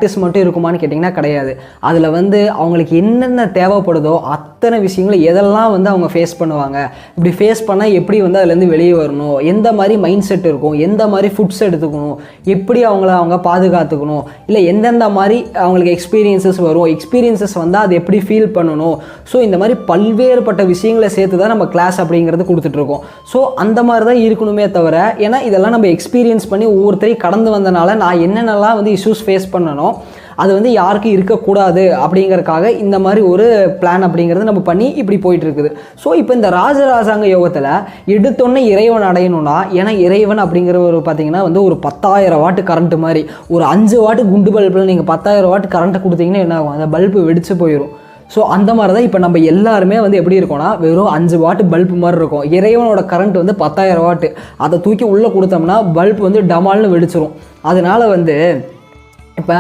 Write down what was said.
Practice மட்டும் இருக்குமான்னு கேட்டிங்கன்னா கிடையாது. அதில் வந்து அவங்களுக்கு என்னென்ன தேவைப்படுதோ அத்தனை விஷயங்களை எதெல்லாம் வந்து அவங்க ஃபேஸ் பண்ணுவாங்க, இப்படி ஃபேஸ் பண்ணால் எப்படி வந்து அதுலேருந்து வெளியே வரணும், எந்த மாதிரி மைண்ட் செட் இருக்கும், எந்த மாதிரி ஃபுட்ஸ் எடுத்துக்கணும், எப்படி அவங்க பாதுகாத்துக்கணும், இல்லை எந்தெந்த மாதிரி அவங்களுக்கு எக்ஸ்பீரியன்ஸஸ் வரும், எக்ஸ்பீரியன்ஸஸ் வந்தால் அது எப்படி ஃபீல் பண்ணணும். ஸோ இந்த மாதிரி பல்வேறுபட்ட விஷயங்களை சேர்த்து தான் நம்ம கிளாஸ் அப்படிங்கிறது கொடுத்துட்ருக்கோம். ஸோ அந்த மாதிரி தான் இருக்கணுமே தவிர, ஏன்னா இதெல்லாம் நம்ம எக்ஸ்பீரியன்ஸ் பண்ணி ஒவ்வொருத்தரையும் கடந்து வந்தனால நான் என்னென்னலாம் வந்து இஷ்யூஸ் ஃபேஸ் பண்ணணும் அது வந்து யாருக்கும் இருக்கக்கூடாது அப்படிங்கிறதுக்காக இந்த மாதிரி ஒரு பிளான் அப்படிங்கிறது நம்ம பண்ணி இப்படி போயிட்டு இருக்குது. ஸோ இப்போ இந்த ராஜராஜாங்க யோகத்தில் எடுத்தோன்னே இறைவன் அடையணும்னா, ஏன்னா இறைவன் அப்படிங்கிற ஒரு பார்த்தீங்கன்னா வந்து ஒரு 10,000 வாட்டு கரண்ட் மாதிரி, ஒரு 5 வாட்டு குண்டு பல்பில் நீங்கள் 10,000 வாட்டு கரண்ட்டை கொடுத்தீங்கன்னா என்ன ஆகும், அந்த பல்பு வெடிச்சு போயிடும். ஸோ அந்த மாதிரி தான் இப்போ நம்ம எல்லாருமே வந்து எப்படி இருக்கோம்னா, வெறும் 5 வாட்டு பல்பு மாதிரி இருக்கும். இறைவனோட கரண்ட் வந்து 10,000 வாட்டு, அதை தூக்கி உள்ளே கொடுத்தோம்னா பல்பு வந்து டமால்னு வெடிச்சிரும். அதனால வந்து இப்போ